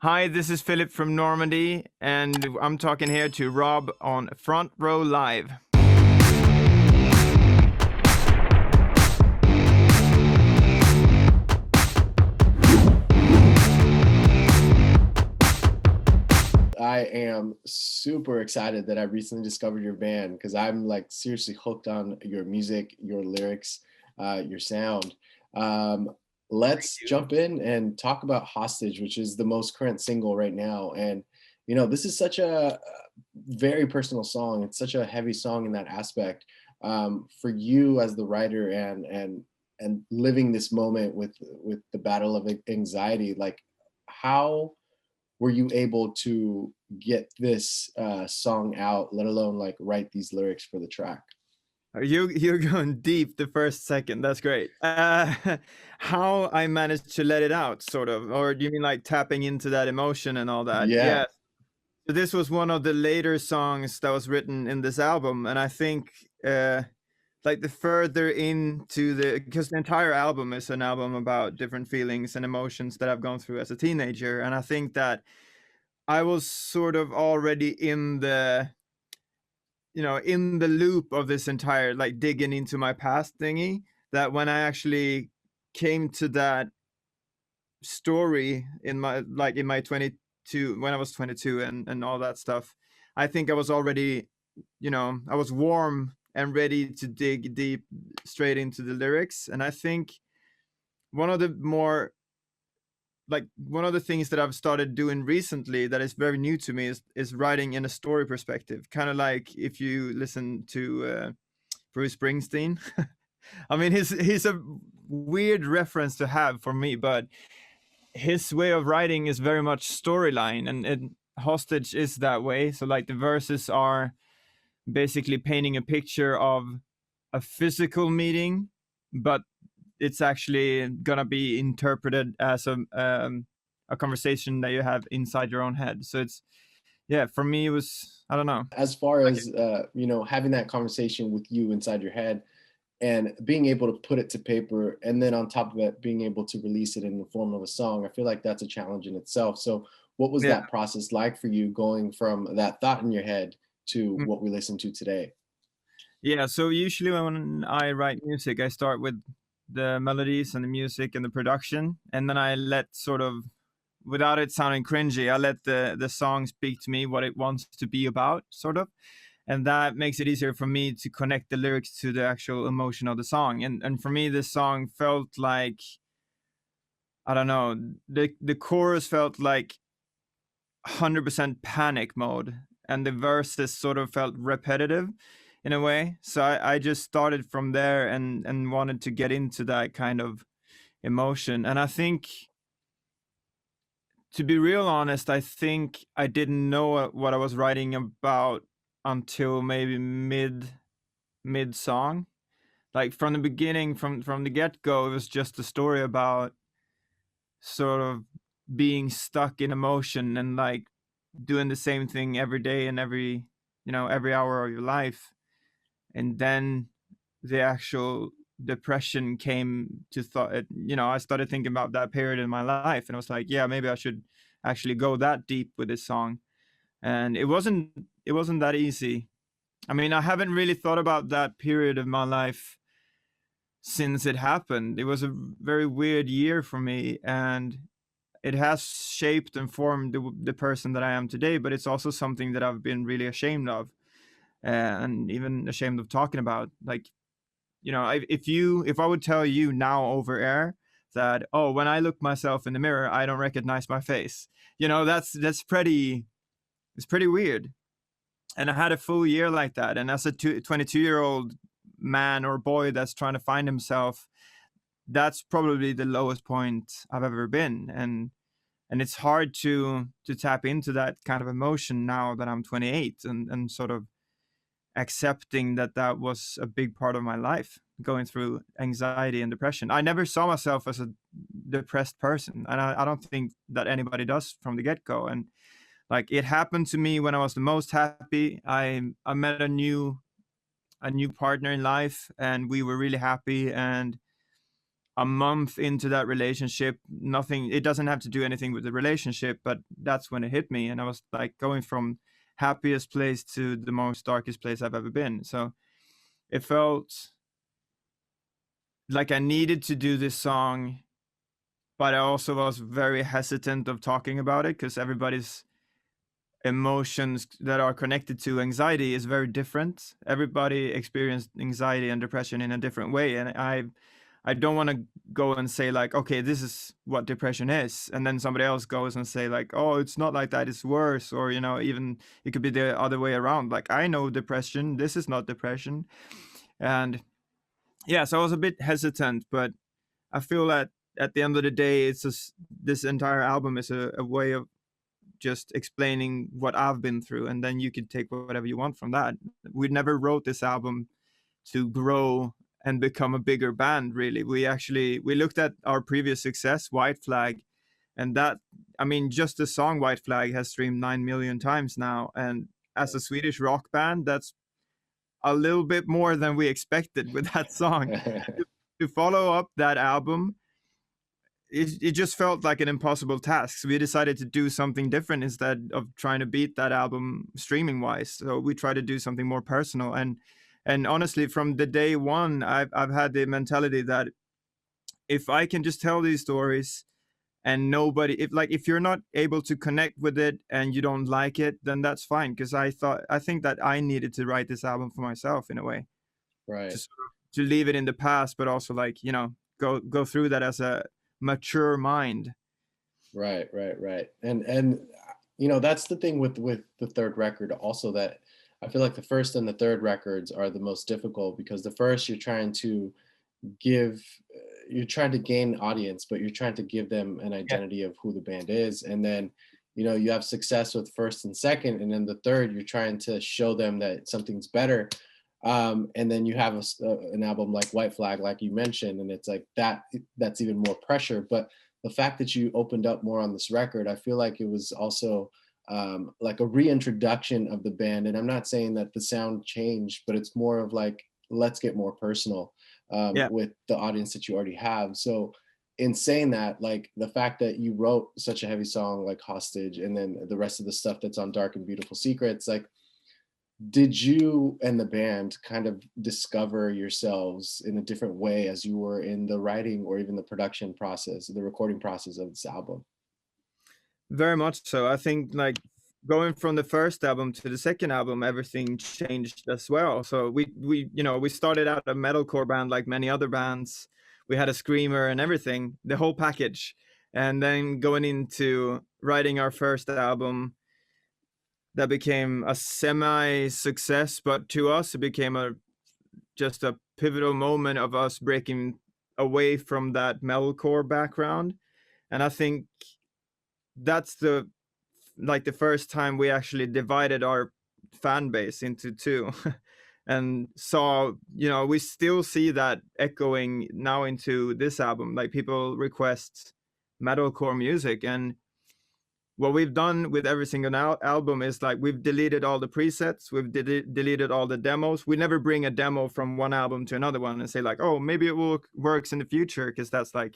Hi, this is Philip from Normandy, and I'm talking here to Rob on Front Row Live. I am super excited that I recently discovered your band because I'm like seriously hooked on your music, your lyrics, your sound. Um, Thank let's you. jump in and talk about Hostage, which is the most current single right now. And, this is such a very personal song. It's such a heavy song in that aspect. For you as the writer and living this moment with the battle of anxiety, like how were you able to get this song out, let alone like write these lyrics for the track? You're going deep the first second. That's great. How I managed to let it out, sort of, or do you mean like tapping into that emotion and all that? Yeah. Yes. So this was one of the later songs that was written in this album, and I think like the further into because the entire album is an album about different feelings and emotions that I've gone through as a teenager, and I think that I was sort of already in the loop of this entire like digging into my past thingy, that when I actually came to that story in my 22, when I was 22 and all that stuff, I think I was already, I was warm and ready to dig deep straight into the lyrics. And I think one of the more one of the things that I've started doing recently that is very new to me is writing in a story perspective. Kind of like if you listen to Bruce Springsteen. I mean, he's a weird reference to have for me, but his way of writing is very much storyline, and Hostage is that way. So like the verses are basically painting a picture of a physical meeting, but it's actually gonna be interpreted as a conversation that you have inside your own head. So it's, yeah, for me it was, I don't know. As far Like, as having that conversation with you inside your head and being able to put it to paper, and then on top of it, being able to release it in the form of a song, I feel like that's a challenge in itself. So, what was yeah. that process like for you going from that thought in your head to Mm. what we listen to today? Yeah, so usually when I write music, I start with the melodies and the music and the production, and then I let sort of, without it sounding cringy, I let the song speak to me what it wants to be about, sort of, and that makes it easier for me to connect the lyrics to the actual emotion of the song. And for me, this song felt like, I don't know, the chorus felt like 100% panic mode, and the verses sort of felt repetitive in a way. So I just started from there and wanted to get into that kind of emotion. And I think, to be real honest, I think I didn't know what I was writing about until maybe mid song. Like from the beginning, from the get go, it was just a story about sort of being stuck in emotion and like doing the same thing every day and every hour of your life. And then the actual depression came to thought. I started thinking about that period in my life, and I was like, yeah, maybe I should actually go that deep with this song. And it wasn't that easy. I mean, I haven't really thought about that period of my life since it happened. It was a very weird year for me, and it has shaped and formed the person that I am today. But it's also something that I've been really ashamed of, and even ashamed of talking about. Like, if I would tell you now over air that, oh, when I look myself in the mirror, I don't recognize my face. That's pretty. It's pretty weird. And I had a full year like that. And as a 22-year-old man or boy that's trying to find himself, that's probably the lowest point I've ever been. And it's hard to tap into that kind of emotion now that I'm 28, and sort of accepting that that was a big part of my life, going through anxiety and depression. I never saw myself as a depressed person, and I don't think that anybody does from the get-go. And like, it happened to me when I was the most happy. I met a new partner in life, and we were really happy, and a month into that relationship, nothing, it doesn't have to do anything with the relationship, but that's when it hit me. And I was like going from happiest place to the most darkest place I've ever been. So it felt like I needed to do this song, but I also was very hesitant of talking about it because everybody's emotions that are connected to anxiety is very different. Everybody experienced anxiety and depression in a different way, and I don't want to go and say like, okay, this is what depression is, and then somebody else goes and say like, oh, it's not like that, it's worse, or you know, even it could be the other way around. Like, I know depression, this is not depression. And yeah, so I was a bit hesitant, but I feel that at the end of the day, it's just this entire album is a way of just explaining what I've been through, and then you could take whatever you want from that. We never wrote this album to grow and become a bigger band, really. We looked at our previous success, White Flag, and that, I mean, just the song White Flag has streamed 9 million times now, and as a Swedish rock band, that's a little bit more than we expected with that song. To follow up that album, it just felt like an impossible task. So we decided to do something different instead of trying to beat that album streaming wise. So we tried to do something more personal. And honestly, from the day one, I've had the mentality that if I can just tell these stories and nobody, if you're not able to connect with it and you don't like it, then that's fine. Because I think that I needed to write this album for myself in a way, to Right. sort of, to leave it in the past, but also like, you know, go through that as a mature mind. Right, right, right. And you know, that's the thing with the third record also, that I feel like the first and the third records are the most difficult, because the first you're trying to give you're trying to gain audience, but you're trying to give them an Yeah. identity of who the band is. And then, you know, you have success with first and second, and then the third you're trying to show them that something's better. And then you have an album like White Flag, like you mentioned, and it's like that's even more pressure. But the fact that you opened up more on this record, I feel like it was also like a reintroduction of the band. And I'm not saying that the sound changed, but it's more of like, let's get more personal Yeah. with the audience that you already have. So in saying that, like the fact that you wrote such a heavy song like Hostage, and then the rest of the stuff that's on Dark and Beautiful Secrets, like, did you and the band kind of discover yourselves in a different way as you were in the writing or even the production process, the recording process of this album? Very much so. I think like going from the first album to the second album, everything changed as well. So we you know, we started out a metalcore band like many other bands. We had a screamer and everything, the whole package. And then going into writing our first album, that became a semi success, but to us it became a just a pivotal moment of us breaking away from that metalcore background. And I think that's the first time we actually divided our fan base into two. And saw, you know, we still see that echoing now into this album. Like, people request metalcore music, and what we've done with every single album is like we've deleted all the presets, we've deleted all the demos. We never bring a demo from one album to another one and say like, oh, maybe it will works in the future, because that's like,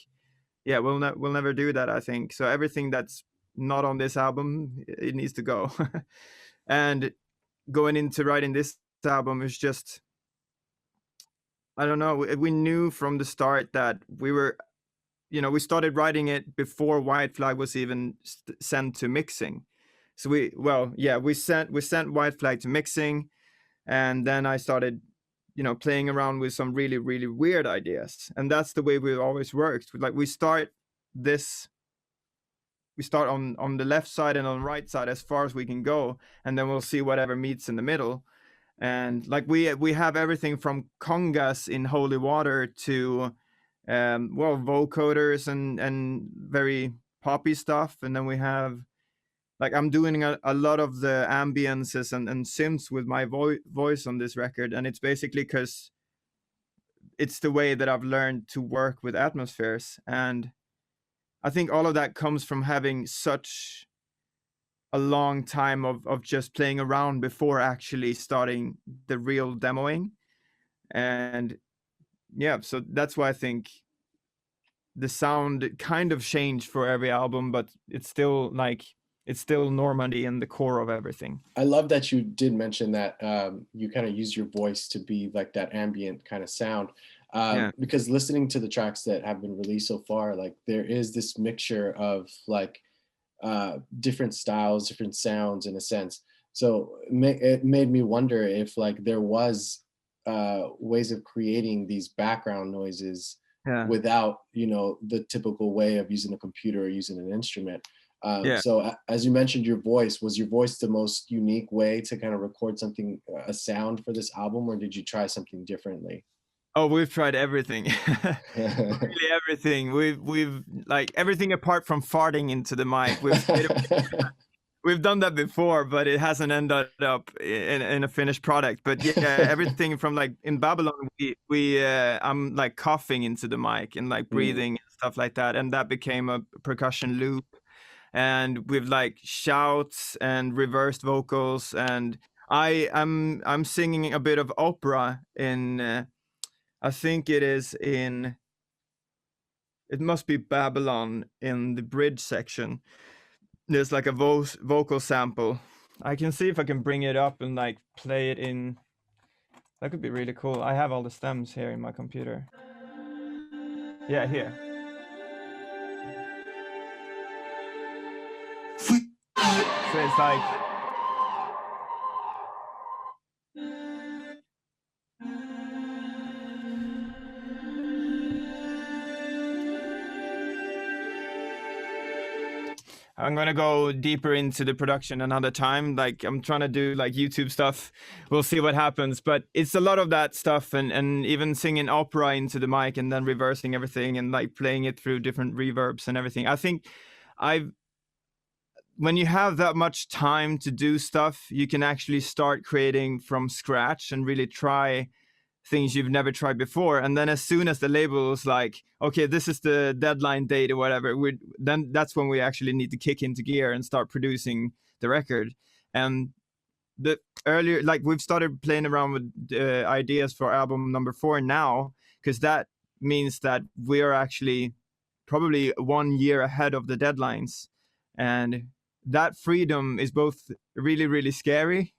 yeah, we'll never do that, I think. So everything that's not on this album, it needs to go. And going into writing this album is just, I don't know, we knew from the start that we were, you know, we started writing it before White Flag was even sent to mixing. So we sent White Flag to mixing, and then I started, you know, playing around with some really really weird ideas. And that's the way we've always worked. Like, this we start on the left side and on the right side as far as we can go, and then we'll see whatever meets in the middle. And like we have everything from congas in Holy Water to vocoders and very poppy stuff. And then we have, like, I'm doing a lot of the ambiences and synths with my voice on this record, and it's basically because it's the way that I've learned to work with atmospheres. And I think all of that comes from having such a long time of just playing around before actually starting the real demoing. And yeah, so that's why I think the sound kind of changed for every album, but it's still Normandy in the core of everything. I love that you did mention that you kind of use your voice to be like that ambient kind of sound. Yeah. Because listening to the tracks that have been released so far, like there is this mixture of like different styles, different sounds in a sense. So it made me wonder if like there was ways of creating these background noises Yeah. without, you know, the typical way of using a computer or using an instrument. Yeah. So as you mentioned, your voice, was your voice the most unique way to kind of record something, a sound for this album, or did you try something differently? Oh, we've tried everything. Really everything. We've like everything apart from farting into the mic. We've done that before, but it hasn't ended up in a finished product. But yeah, everything from like in Babylon, we I'm like coughing into the mic and like Mm. breathing and stuff like that, and that became a percussion loop. And with like shouts and reversed vocals, and I'm singing a bit of opera in I think it must be Babylon in the bridge section. There's like a vocal sample. I can see if I can bring it up and like play it in. That could be really cool. I have all the stems here in my computer. Yeah, here. So it's like I'm gonna go deeper into the production another time. Like I'm trying to do like YouTube stuff. We'll see what happens. But it's a lot of that stuff, and even singing opera into the mic and then reversing everything and like playing it through different reverbs and everything. I think I've when you have that much time to do stuff, you can actually start creating from scratch and really try things you've never tried before. And then as soon as the label is like, okay, this is the deadline date or whatever, then that's when we actually need to kick into gear and start producing the record. And the earlier, like we've started playing around with ideas for album number 4 now, because that means that we are actually probably 1 year ahead of the deadlines. And that freedom is both really, really scary,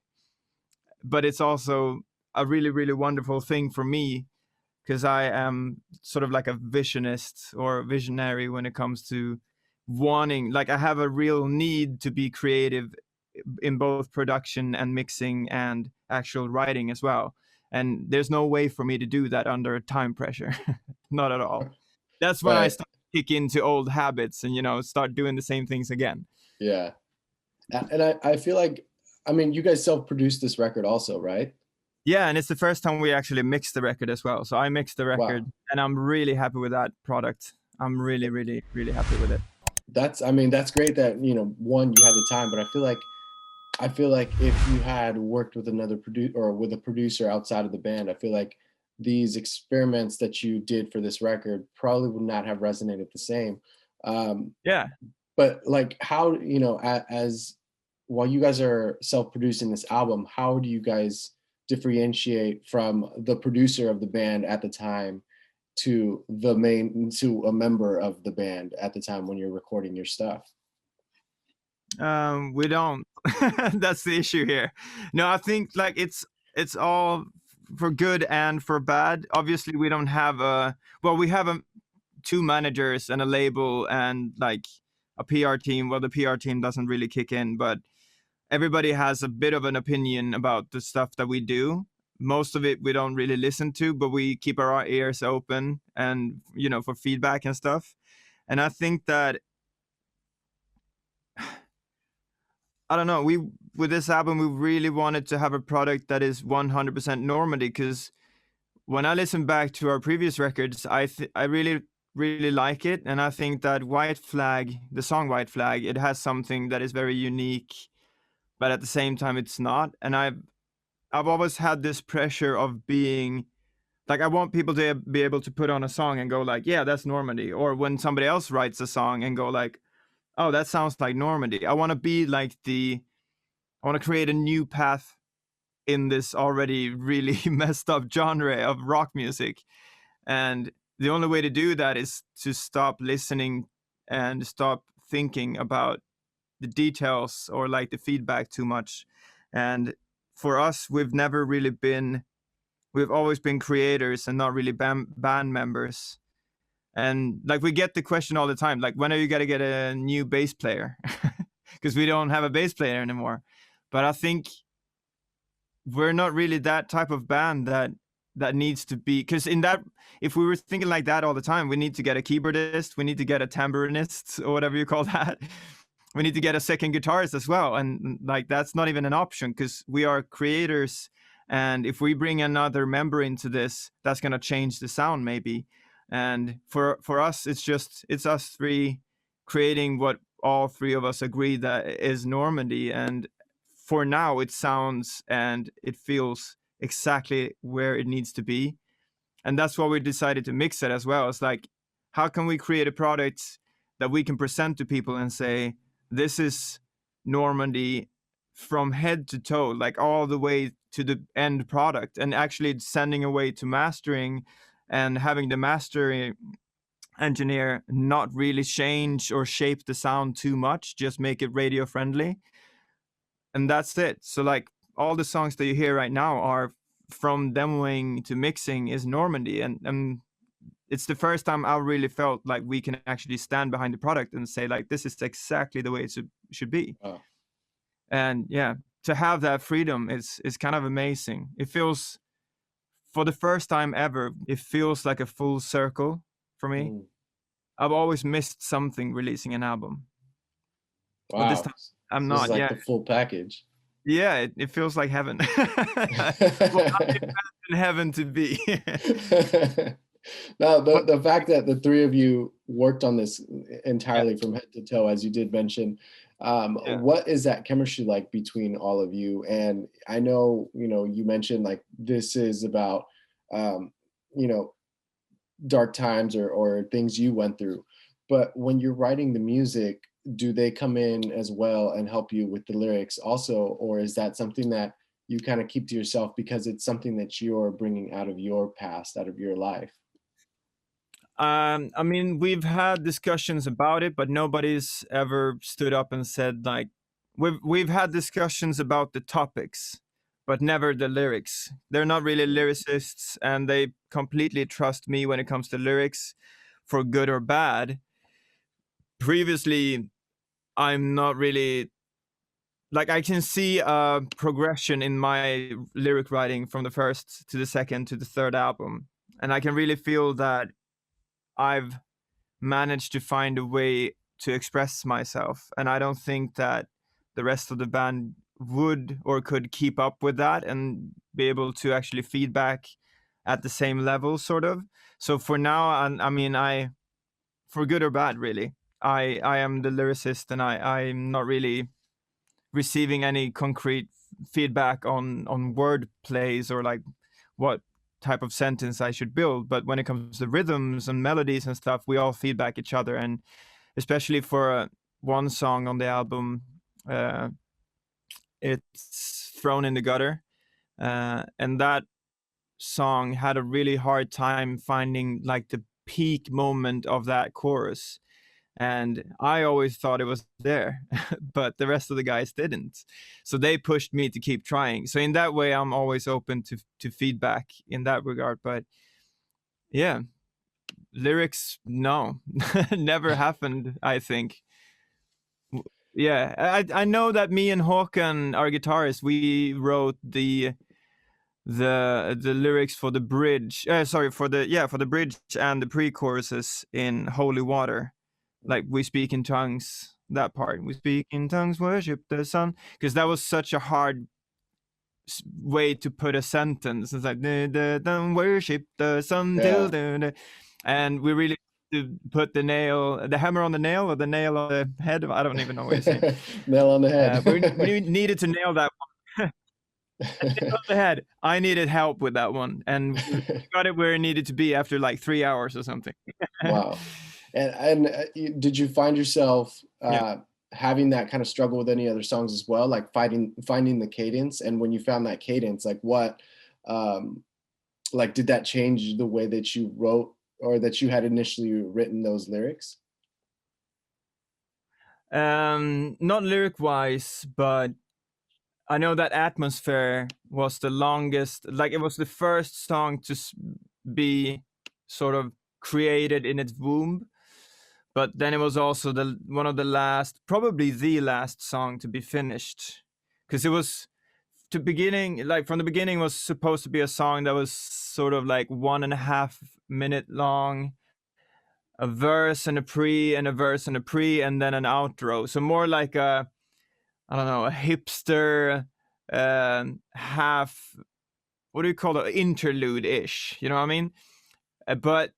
but it's also a really, really wonderful thing for me because I am sort of like a visionist or a visionary when it comes to wanting, like, I have a real need to be creative in both production and mixing and actual writing as well. And there's no way for me to do that under time pressure. Not at all. That's when I Right. start to kick into old habits and, start doing the same things again. Yeah. And I feel like, I mean, you guys self-produced this record also, right? Yeah, and it's the first time we actually mixed the record as well. So I mixed the record Wow. and I'm really happy with that product. I'm really, really, really happy with it. I mean, that's great that, you know, one, you had the time, but I feel like if you had worked with another producer or with a producer outside of the band, I feel like these experiments that you did for this record probably would not have resonated the same. Um, Yeah. but like how, you know, as while you guys are self-producing this album, how do you guys differentiate from the producer of the band at the time to a member of the band at the time when you're recording your stuff? We don't. That's the issue here. No, I think like it's all for good and for bad. Obviously, we don't have we have two managers and a label and like a PR team. Well, the PR team doesn't really kick in, but everybody has a bit of an opinion about the stuff that we do. Most of it we don't really listen to, but we keep our ears open and for feedback and stuff. And I think that I don't know. We with this album, we really wanted to have a product that is 100% Normandy. Because when I listen back to our previous records, I really really like it, and I think that White Flag, the song White Flag, it has something that is very unique, but at the same time, it's not. And I've always had this pressure of being like I want people to be able to put on a song and go like, yeah, that's Normandy, or when somebody else writes a song and go like, oh, that sounds like Normandy. I want to be like I want to create a new path in this already really messed up genre of rock music. And the only way to do that is to stop listening and stop thinking about the details or like the feedback too much. And for us, we've always been creators and not really band members. And like we get the question all the time, like when are you gonna get a new bass player? Because we don't have a bass player anymore. But I think we're not really that type of band that needs to be, because in that, if we were thinking like that all the time, we need to get a keyboardist, we need to get a tambourinist or whatever you call that. We need to get a second guitarist as well, and like that's not even an option because we are creators. And if we bring another member into this, that's going to change the sound maybe. And for us, it's us three creating what all three of us agree that is Normandy. And for now it sounds and it feels exactly where it needs to be. And that's why we decided to mix it as well. It's like, how can we create a product that we can present to people and say, this is Normandy from head to toe, like all the way to the end product, and actually sending away to mastering and having the master engineer not really change or shape the sound too much, just make it radio friendly. And that's it. So like all the songs that you hear right now are from demoing to mixing is Normandy. And it's the first time I really felt like we can actually stand behind the product and say like, this is exactly the way it should be. Wow. And yeah, to have that freedom is kind of amazing. It feels, for the first time ever, it feels like a full circle for me. Mm. I've always missed something releasing an album, but this Wow. time I'm This is not. like Yeah, the full package. yeah, it feels like heaven. What I imagine heaven to be. Now, But the fact that the three of you worked on this yeah, entirely from head to toe, as you did mention, yeah. what is that chemistry like between all of you? And I know, you know, you mentioned like this is about, you know, dark times or things you went through. But when you're writing the music, do they come in as well and help you with the lyrics also? Or is that something that you kind of keep to yourself because it's something that you're bringing out of your past, out of your life? I mean, we've had discussions about it, but nobody's ever stood up and said like, we've had discussions about the topics, but never the lyrics. They're not really lyricists, and they completely trust me when it comes to lyrics, for good or bad. Previously, I'm not really like, I can see a progression in my lyric writing from the first to the second to the third album, and I can really feel that I've managed to find a way to express myself. And I don't think that the rest of the band would or could keep up with that and be able to actually feedback at the same level, sort of. So for now, I mean, for good or bad, really, I am the lyricist, and I'm not really receiving any concrete feedback on word plays or like what type of sentence I should build. But when it comes to rhythms and melodies and stuff, we all feedback each other. And especially for one song on the album, uh, it's Thrown in the Gutter. And that song had a really hard time finding like the peak moment of that chorus. And I always thought it was there, but the rest of the guys didn't. So they pushed me to keep trying. So in that way, I'm always open to feedback in that regard. But yeah, lyrics, no, never happened, I think. Yeah, I know that me and Håkan, our guitarist, we wrote the lyrics for the bridge. Sorry, for the bridge and the pre-choruses in Holy Water. Like, we speak in tongues, that part. We speak in tongues, worship the sun, because that was such a hard way to put a sentence. It's like, worship the sun till Yeah. the, and we really to put the hammer on the nail, or the nail on the head. I don't even know what you're saying. Nail on the We head. needed to nail that one. On the head. I needed help with that one, and we got it where it needed to be after like 3 hours or something. Wow. And did you find yourself Yeah. having that kind of struggle with any other songs as well, like finding the cadence? And when you found that cadence, like what, like did that change the way that you wrote or that you had initially written those lyrics? Not lyric wise, but I know that Atmosphere was the longest, like it was the first song to be sort of created in its womb, but then it was also the one of the last, probably the last song to be finished, because it was to beginning, like from the beginning was supposed to be a song that was sort of like 1.5 minute long, a verse and a pre and a verse and a pre and then an outro, so more like a, I don't know, a hipster half, what do you call it, interlude ish, you know what I mean? But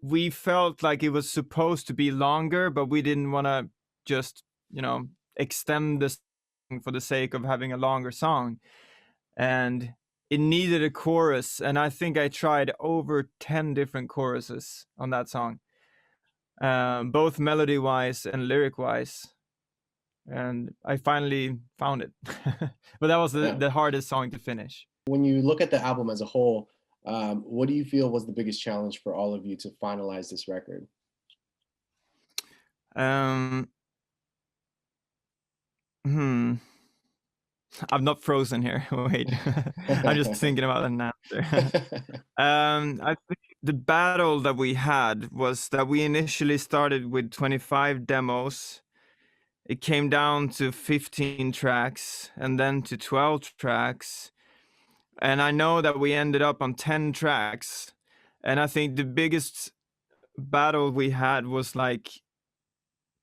we felt like it was supposed to be longer, but we didn't want to just, you know, extend this for the sake of having a longer song. And it needed a chorus, and I think I tried over 10 different choruses on that song, both melody wise and lyric wise, and I finally found it. But that was Yeah. the hardest song to finish. When you look at the album as a whole, what do you feel was the biggest challenge for all of you to finalize this record? Um, hmm. I'm not frozen here. Wait, I'm just thinking about an answer. I think the battle that we had was that we initially started with 25 demos. It came down to 15 tracks and then to 12 tracks. And I know that we ended up on 10 tracks. And I think the biggest battle we had was like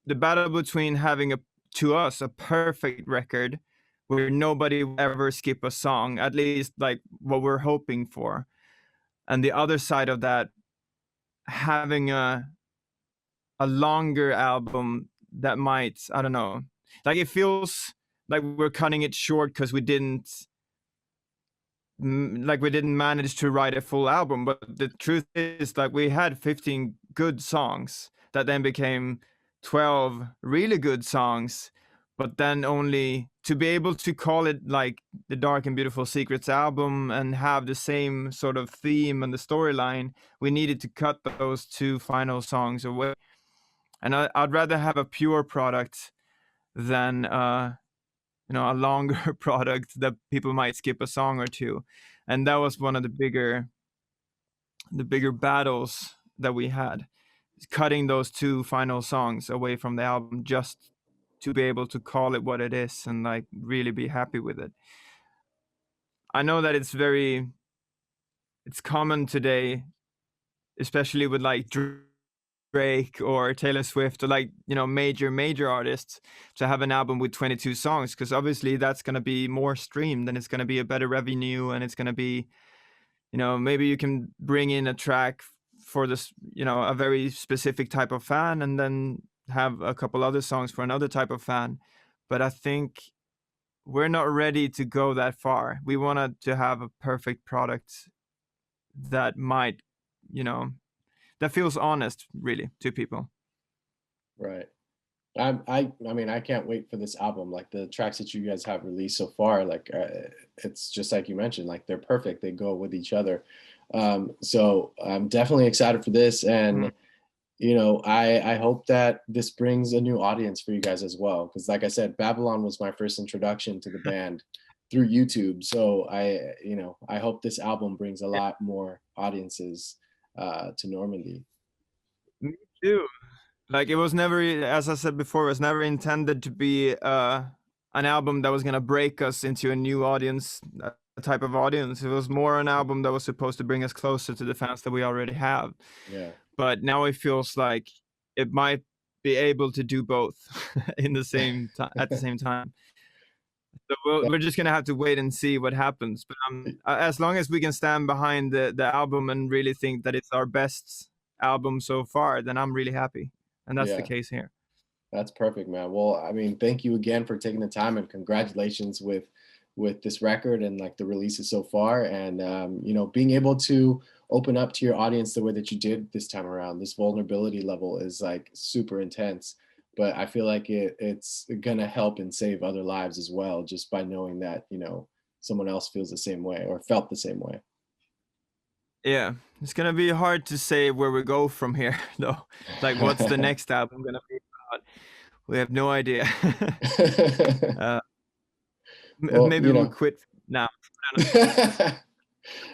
the battle between having, a to us, a perfect record where nobody will ever skip a song, at least like what we're hoping for. And the other side of that, having a longer album that might, I don't know, like it feels like we're cutting it short because we didn't manage to write a full album. But the truth is, like, we had 15 good songs that then became 12 really good songs, but then only to be able to call it like the Dark and Beautiful Secrets album and have the same sort of theme and the storyline, we needed to cut those two final songs away. And I'd rather have a pure product than a longer product that people might skip a song or two. And that was one of the bigger battles that we had, cutting those two final songs away from the album just to be able to call it what it is and like really be happy with it. I know that it's common today, especially with like Drake or Taylor Swift or like, major artists, to have an album with 22 songs, because obviously that's going to be more streamed and it's going to be a better revenue, and it's going to be, maybe you can bring in a track for this, a very specific type of fan, and then have a couple other songs for another type of fan. But I think we're not ready to go that far. We wanted to have a perfect product that might, that feels honest really to people. Right. I mean, I can't wait for this album. Like the tracks that you guys have released so far, like it's just like you mentioned, like they're perfect. They go with each other. So I'm definitely excited for this, Mm. and I hope that this brings a new audience for you guys as well. Because like I said, Babylon was my first introduction to the band through YouTube. So I hope this album brings a Yeah, lot more audiences to Normandy. me too. Like it was never, as I said before, it was never intended to be an album that was gonna break us into a new audience, a type of audience. It was more an album that was supposed to bring us closer to the fans that we already have. Yeah. But now it feels like it might be able to do both in the same time at the same time. So we're just gonna have to wait and see what happens. But as long as we can stand behind the album and really think that it's our best album so far, then I'm really happy, and that's the Yeah. case here. That's perfect, man. Well, I mean, thank you again for taking the time, and congratulations with this record and like the releases so far, and being able to open up to your audience the way that you did this time around. This vulnerability level is like super intense, but I feel like it's gonna help and save other lives as well, just by knowing that someone else feels the same way or felt the same way. Yeah, it's gonna be hard to say where we go from here, though. Like, what's the next album gonna be about? We have no idea. uh, Well, maybe you we know, quit now.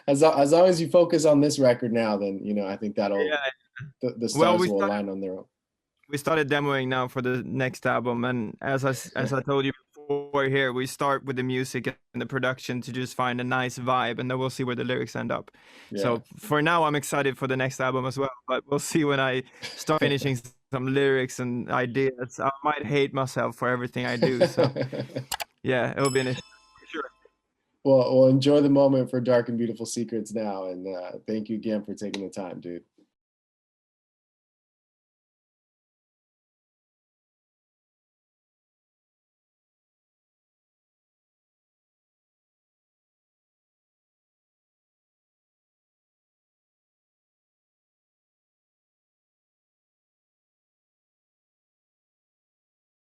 as long as you focus on this record now, then you know I think that'll Yeah. the Well, stars will align on their own. we started demoing now for the next album, and as I told you before here, we start with the music and the production to just find a nice vibe, and then we'll see where the lyrics end up. Yeah. So for now, I'm excited for the next album as well, but we'll see when I start finishing some lyrics and ideas. I might hate myself for everything I do. So yeah, it'll be an issue for sure. Well, enjoy the moment for Dark and Beautiful Secrets now, and thank you again for taking the time, dude.